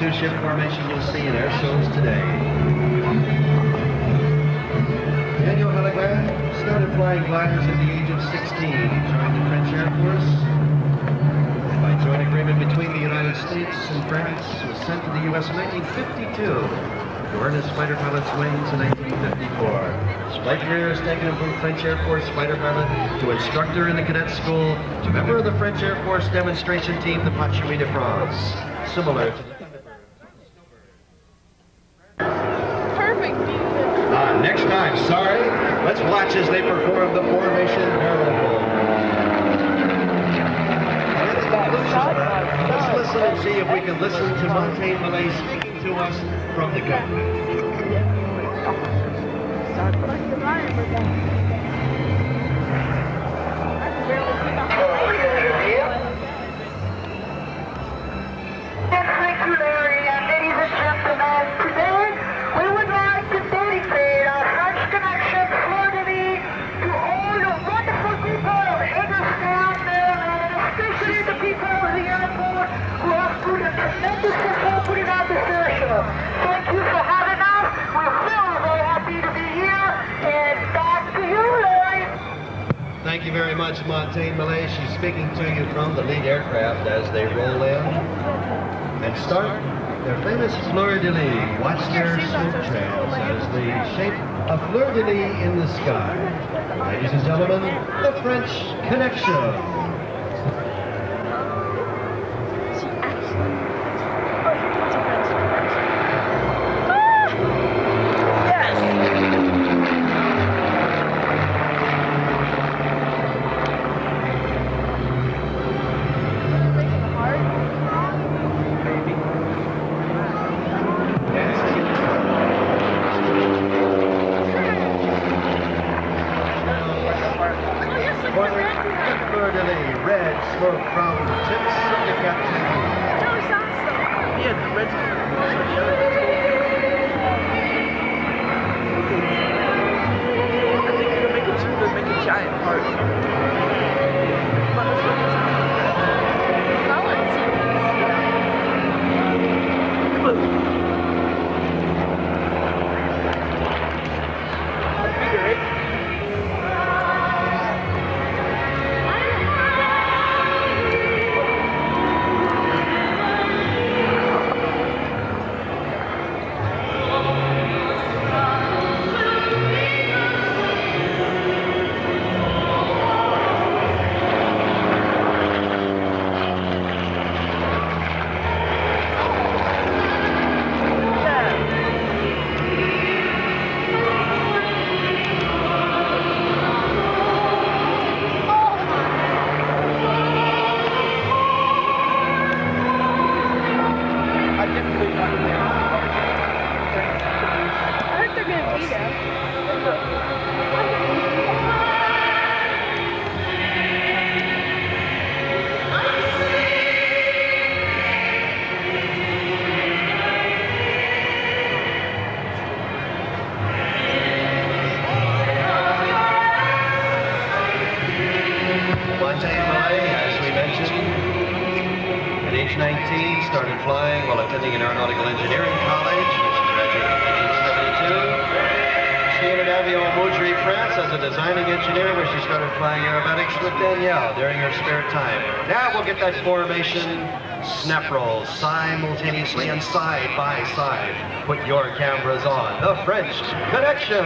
Speaker 5: Two-ship formation you'll see in air shows today. Daniel Hillegaard started flying gliders at the age of 16. He joined the French Air Force. And by joint agreement between the United States and France, was sent to the U.S. in 1952 to earn his fighter pilot's wings in 1954. His flight career has taken him from French Air Force fighter pilot to instructor in the cadet school to member of the French Air Force demonstration team, the Patrouille de France. Similar to the next time, sorry. Let's watch as they perform the formation parallel. Let's listen and see if we can listen to Montaigne Malay speaking to us from the cockpit.
Speaker 8: Thank you, Larry, and ladies and gentlemen, today we would like to dedicate our French Connection Fleur-de-Lis to all the wonderful people of Hagerstown, Maryland, and especially the people of the airport who have put a tremendous effort putting on this air show. Thank you for having us. We're very, very happy to be here, and back to you, Larry.
Speaker 5: Thank you very much, Montaigne Malay. She's speaking to you from the lead aircraft as they roll in and start Their famous fleur-de-lis. Watch their smoke trails as the shape of fleur-de-lis in the sky. Ladies and gentlemen, the French Connection. Red smoke from the tips of the Captain.
Speaker 7: Yeah, the red smoke. I think they're making a giant heart.
Speaker 5: At age 19, started flying while attending an aeronautical engineering college, which she graduated in 1972. She entered Avion Moudry, France as a designing engineer, where she started flying aerobatics with Danielle during her spare time. Now we'll get that formation snap roll simultaneously and side by side. Put your cameras on. The French Connection.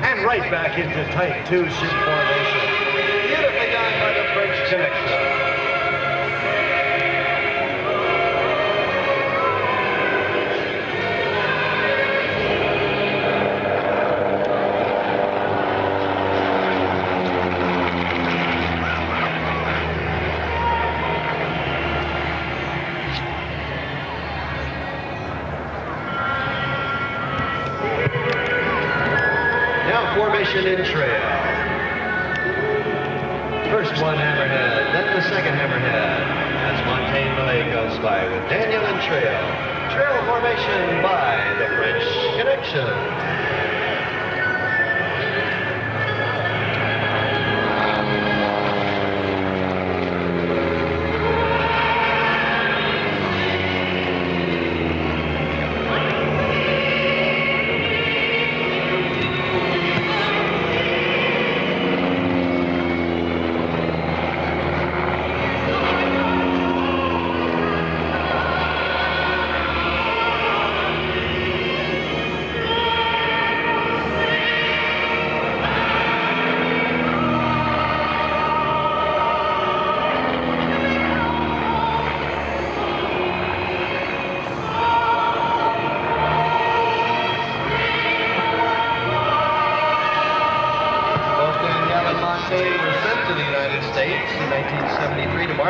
Speaker 5: And right back into Type 2 ship formation. Beautifully done by the French Connection. Formation in trail. First one hammerhead, then the second hammerhead, as Montaigne Malay goes by with Daniel in trail. Trail formation by the French Connection.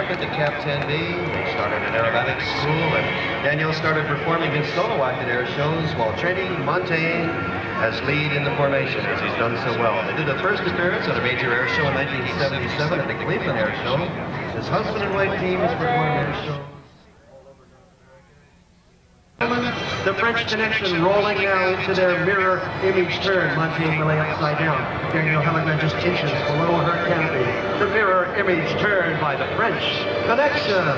Speaker 5: At the Cap 10B. They started an aerobatics school, and Daniel started performing his solo act at air shows while training Montaigne as lead in the formation, as he's done so well. They did a first appearance at a major air show in 1977 at the Cleveland Air Show. His husband and wife team has performed air shows. The French Connection rolling now into their mirror image turn. Montaigne Malay upside down. Daniel Helligan just inches below her canopy. The mirror image turn by the French Connection.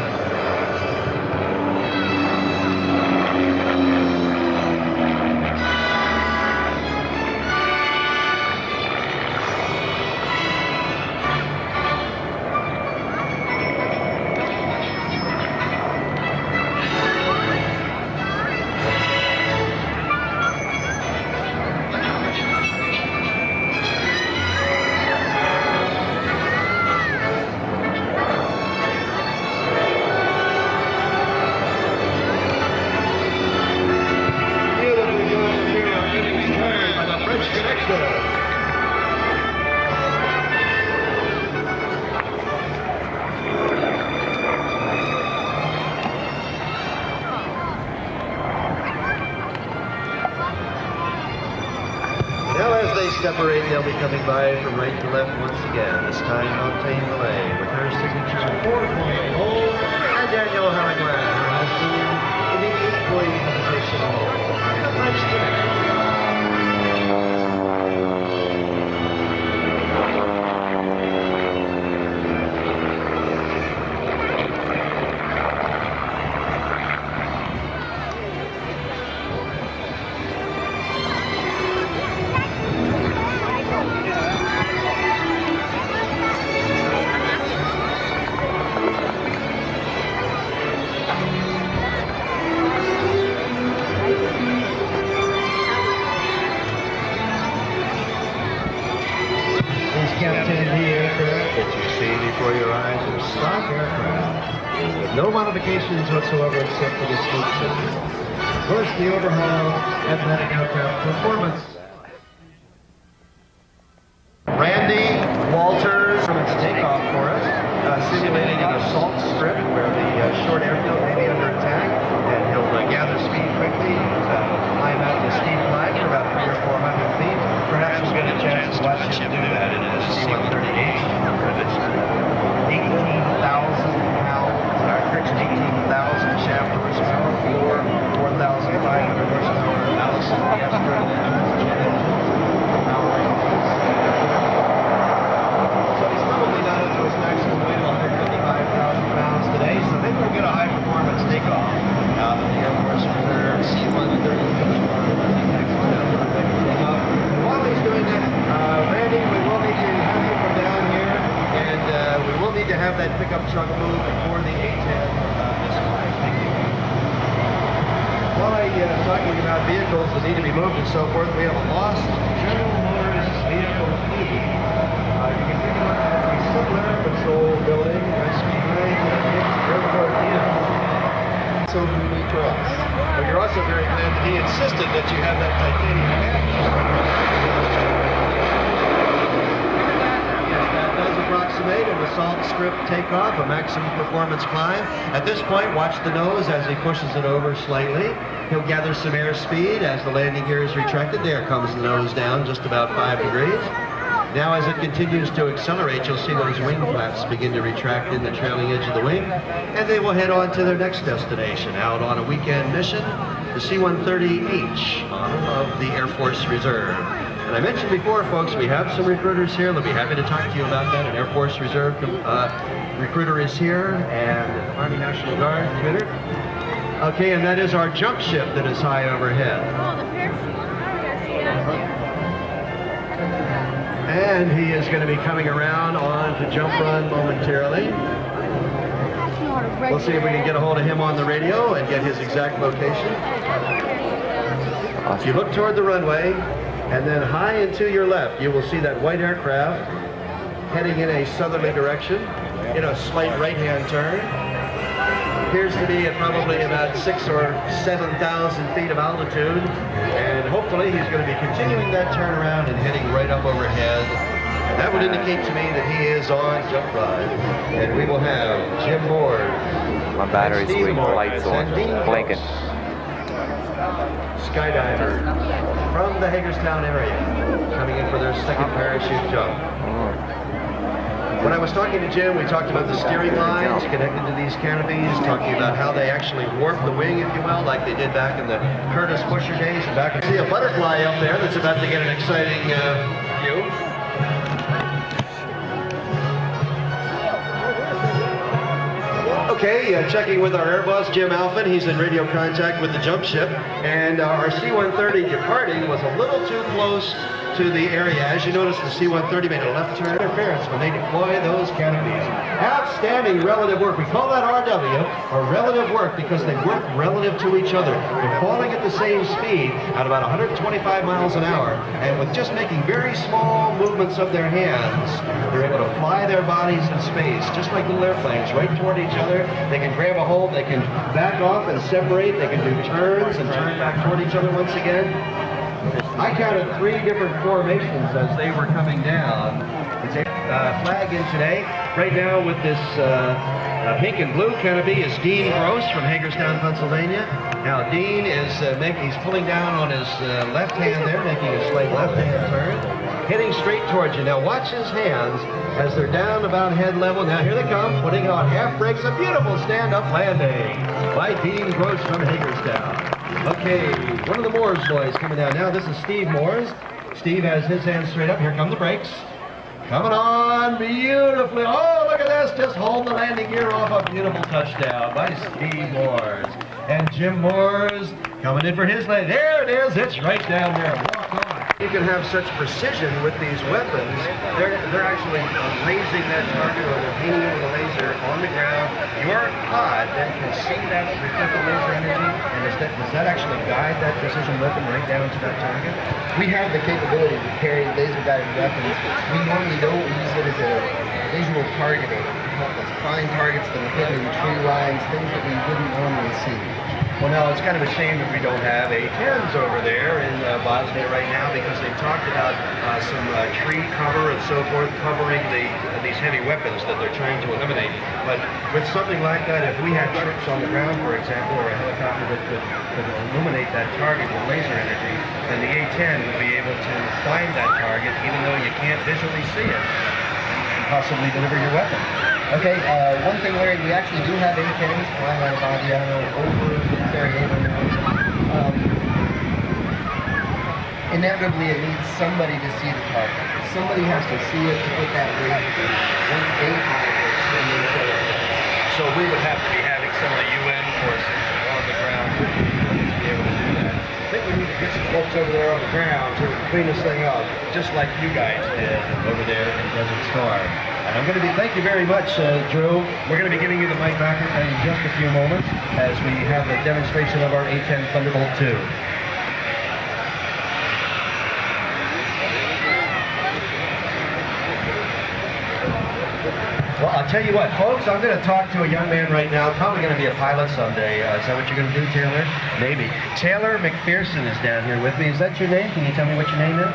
Speaker 5: Now as they separate, they'll be coming by from right to left once again. This time Montaigne Malay with her signature 4-point hole, and Daniel Harringland, her husband, in the 8-point invitation hole. Nice finish. No modifications whatsoever except for the smoke system. Of course, the overhaul athletic aircraft performance. Randy Walters from its takeoff for us, simulating an assault strip where the short airfield may be under attack, and he'll gather speed quickly, climb out the steep climb for about 300 or 400 feet. Perhaps we'll get a chance to watch him do that in his C-130H. 18,000 shaft horsepower, 4,500 horsepower, Allison Piastra engine. So he's probably not up to his maximum weight of 155,000 pounds today, so maybe we'll get a high performance takeoff out of the Air Force Reserve C-130H. While he's doing that, Randy, we will need to have you from down here, and we will need to have that pickup truck move before the A-10. While I'm talking about vehicles that need to be moved and so forth, we have a lost General Motors vehicle fleet. You can take a look at the Civil Patrol building that's behind the airport inn. So unique to us. But you're also very glad that he insisted that you have that titanium package. Approximate an assault strip takeoff, a maximum performance climb. At this point, watch the nose as he pushes it over slightly. He'll gather some airspeed as the landing gear is retracted. There comes the nose down just about 5 degrees. Now as it continues to accelerate, you'll see those wing flaps begin to retract in the trailing edge of the wing, and they will head on to their next destination, out on a weekend mission, the C-130H of the Air Force Reserve. And I mentioned before, folks, we have some recruiters here. They'll be happy to talk to you about that. An Air Force Reserve recruiter is here, and an Army National Guard recruiter. Okay, and that is our jump ship that is high overhead.
Speaker 4: Oh, the Fairchild.
Speaker 5: And he is going to be coming around on to jump run momentarily. We'll see if we can get a hold of him on the radio and get his exact location. If you look toward the runway, and then high and to your left, you will see that white aircraft heading in a southerly direction in a slight right-hand turn. Appears to be at probably about 6,000 or 7,000 feet of altitude, and hopefully he's going to be continuing that turnaround and heading right up overhead. And that would indicate to me that he is on jump run, and we will have Jim Moore,
Speaker 2: My battery's weak, the light's on, blinking.
Speaker 5: Skydiver from the Hagerstown area, coming in for their second parachute jump. When I was talking to Jim, we talked about the steering lines connected to these canopies, talking about how they actually warp the wing, if you will, like they did back in the Curtis Busher days. And back, I see a butterfly up there that's about to get an exciting view. Okay, checking with our air boss, Jim Alphin. He's in radio contact with the jump ship, and our C-130 departing was a little too close to the area. As you notice, the C-130 made a left turn interference when they deploy those canopies. Outstanding relative work. We call that RW, or relative work, because they work relative to each other. They're falling at the same speed at about 125 miles an hour, and with just making very small movements of their hands, they're able to fly their bodies in space, just like little airplanes, right toward each other. They can grab a hold, they can back off and separate, they can do turns and turn back toward each other once again. I counted 3 different formations as they were coming down. It's a flag in today. Right now with this Pink and blue canopy is Dean Gross from Hagerstown, Pennsylvania. Now Dean is he's pulling down on his left hand there, making a slight left-hand turn, heading straight towards you. Now watch his hands as they're down about head level. Now here they come, putting on half brakes. A beautiful stand-up landing by Dean Gross from Hagerstown. Okay, one of the Moores boys coming down now. This is Steve Moores. Steve has his hands straight up. Here come the brakes. Coming on beautifully. Oh, look at this. Just hold the landing gear off. A beautiful touchdown by Steve Moores. And Jim Moores coming in for his landing. There it is. It's right down there. Walk on. You can have such precision with these weapons. They're actually lasing that target, or they're painting it with a laser on the ground. Your pod then can see that reflected laser energy, and does that actually guide that precision weapon right down to that target?
Speaker 10: We have the capability to carry laser-guided weapons. We normally don't use it as a visual targeting to help us find targets that are hidden in tree lines, things that we wouldn't normally see.
Speaker 5: Well, now, it's kind of a shame that we don't have A-10s over there in Bosnia right now, because they've talked about some tree cover and so forth covering these heavy weapons that they're trying to eliminate. But with something like that, if we had troops on the ground, for example, or a helicopter that could illuminate that target with laser energy, then the A-10 would be able to find that target even though you can't visually see it, and possibly deliver your weapon.
Speaker 10: Okay, one thing, Larry, we actually do have A-10s flying out of Bosnia over Sarajevo. Inevitably, it needs somebody to see the target. Somebody has to see it to put that laser in. Once they have it,
Speaker 5: so we would have to be having some of the UN forces on the ground to be able to do that. I think we need to get some folks over there on the ground to clean this thing up, just like you guys did over there in Desert Storm. And I'm going to be, thank you very much, Drew. We're going to be giving you the mic back in just a few moments as we have a demonstration of our A-10 Thunderbolt 2. Well, I'll tell you what, folks, I'm going to talk to a young man right now, probably going to be a pilot someday. Is that what you're going to do, Taylor? Maybe. Taylor McPherson is down here with me. Is that your name? Can you tell me what your name is?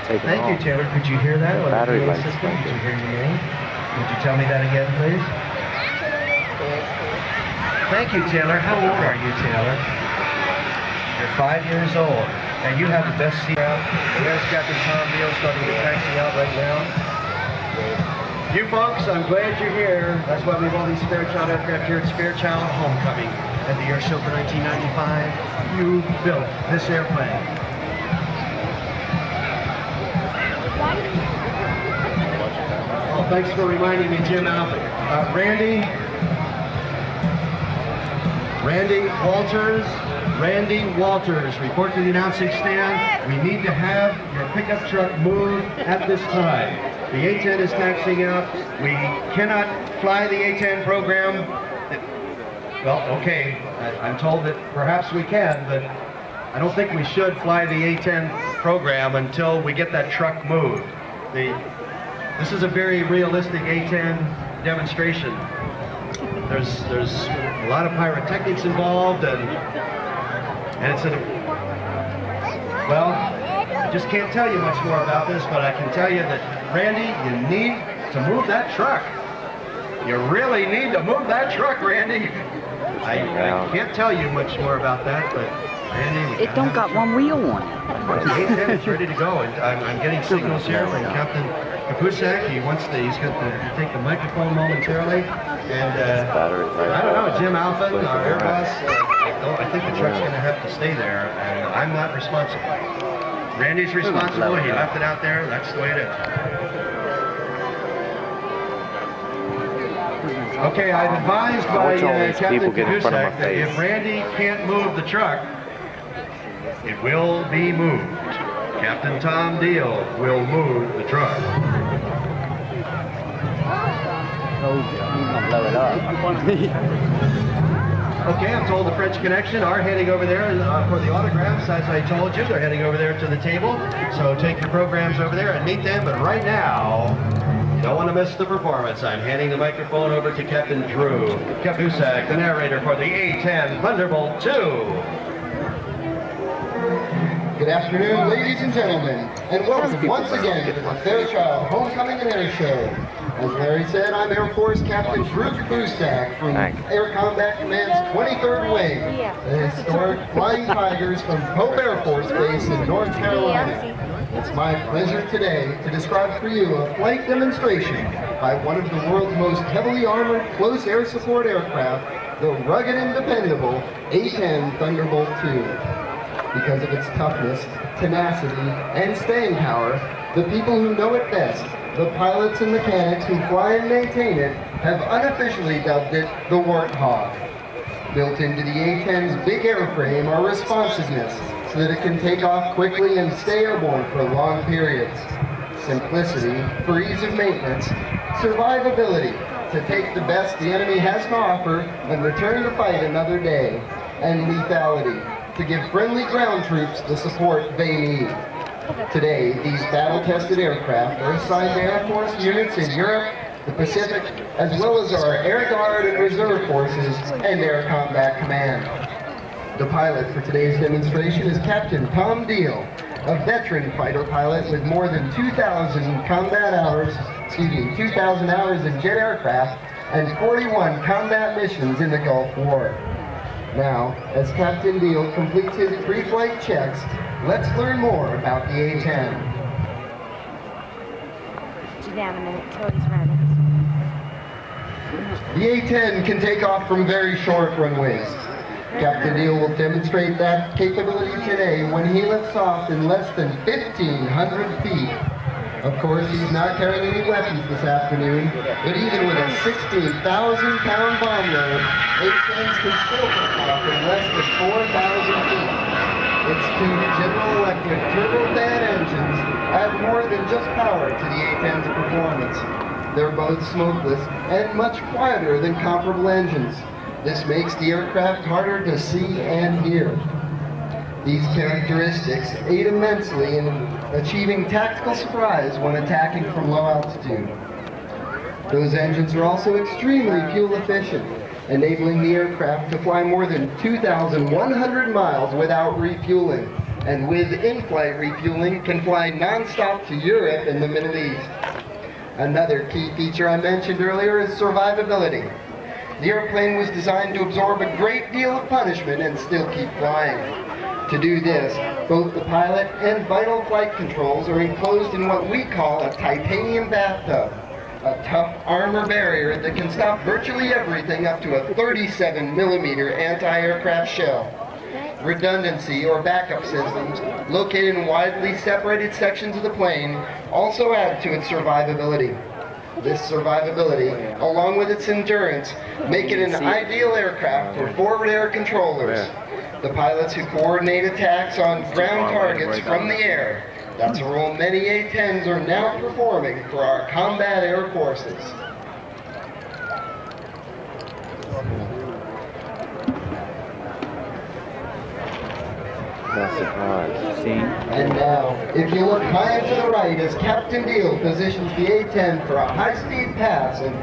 Speaker 5: Thank you, Taylor. Could you hear that?
Speaker 2: Battery lights.
Speaker 5: Did you hear your name? Would you tell me that again, please? Thank you, Taylor. How old are you, Taylor? You're 5 years old. And you have the best seat out. There's Captain Tom Beal starting to taxi out right now. You folks, I'm glad you're here. That's why we have all these Fairchild aircraft here. It's Fairchild Homecoming at the Air Show for 1995. You built this airplane. Oh, thanks for reminding me, Jim Alford. Randy Walters, report to the announcing stand. We need to have your pickup truck move at this time. The A-10 is taxiing out. We cannot fly the A-10 program. Well, okay, I'm told that perhaps we can, but I don't think we should fly the A-10 program until we get that truck moved. This is a very realistic A-10 demonstration. There's a lot of pyrotechnics involved, and it's well, I just can't tell you much more about this, but I can tell you that, Randy, you need to move that truck. You really need to move that truck, Randy. I can't tell you much more about that, but Randy,
Speaker 11: it don't got one wheel on it.
Speaker 5: The A-10 is ready to go, and I'm getting signals here from Captain Kapusak. He's going to take the microphone momentarily, and I don't know, Jim Alphin, our air boss, I think the truck's going to have to stay there, and I'm not responsible. Randy's responsible. He left it out there. That's the way it is. Okay, I've advised by Captain Kapusak that if Randy can't move the truck, it will be moved. Captain Tom Deal will move the truck.
Speaker 11: Blow it up.
Speaker 5: Okay, I'm told the French Connection are heading over there for the autographs. As I told you, they're heading over there to the table. So take your programs over there and meet them. But right now, you don't want to miss the performance. I'm handing the microphone over to Captain Drew Kapusak, the narrator for the A-10 Thunderbolt 2.
Speaker 10: Good afternoon, ladies and gentlemen, and welcome once again to the Fairchild Homecoming and Air Show. As Larry said, I'm Air Force Captain Bruce Busak from Air Combat Command's 23rd Wing, the historic Flying Tigers from Pope Air Force Base in North Carolina. It's my pleasure today to describe for you a flight demonstration by one of the world's most heavily armored close air support aircraft, the rugged and dependable A-10 Thunderbolt II. Because of its toughness, tenacity, and staying power, the people who know it best, the pilots and mechanics who fly and maintain it, have unofficially dubbed it the Warthog. Built into the A-10's big airframe are responsiveness, so that it can take off quickly and stay airborne for long periods. Simplicity for ease of maintenance, survivability to take the best the enemy has to offer and return to fight another day, and lethality to give friendly ground troops the support they need. Today, these battle-tested aircraft are assigned to Air Force units in Europe, the Pacific, as well as our Air Guard and Reserve Forces and Air Combat Command. The pilot for today's demonstration is Captain Tom Deal, a veteran fighter pilot with more than 2,000 hours in jet aircraft and 41 combat missions in the Gulf War. Now, as Captain Deal completes his pre-flight checks, let's learn more about the A-10.
Speaker 4: Down a minute till he's ready.
Speaker 10: The A-10 can take off from very short runways. Captain Deal will demonstrate that capability today when he lifts off in less than 1,500 feet. Of course, he's not carrying any weapons this afternoon, but even with a 16,000-pound bomb load, A-10s can still take off in less than 4,000 feet. Its two General Electric turbofan engines add more than just power to the A-10's performance. They're both smokeless and much quieter than comparable engines. This makes the aircraft harder to see and hear. These characteristics aid immensely in achieving tactical surprise when attacking from low altitude. Those engines are also extremely fuel efficient, enabling the aircraft to fly more than 2,100 miles without refueling, and with in-flight refueling can fly non-stop to Europe and the Middle East. Another key feature I mentioned earlier is survivability. The airplane was designed to absorb a great deal of punishment and still keep flying. To do this, both the pilot and vital flight controls are enclosed in what we call a titanium bathtub, a tough armor barrier that can stop virtually everything up to a 37mm anti-aircraft shell. Redundancy or backup systems, located in widely separated sections of the plane, also add to its survivability. This survivability, along with its endurance, make it an ideal aircraft for forward air controllers, the pilots who coordinate attacks on ground targets from the air. That's a role many A-10s are now performing for our combat air forces. And now, if you look high and to the right as Captain Deal positions the A-10 for a high-speed pass in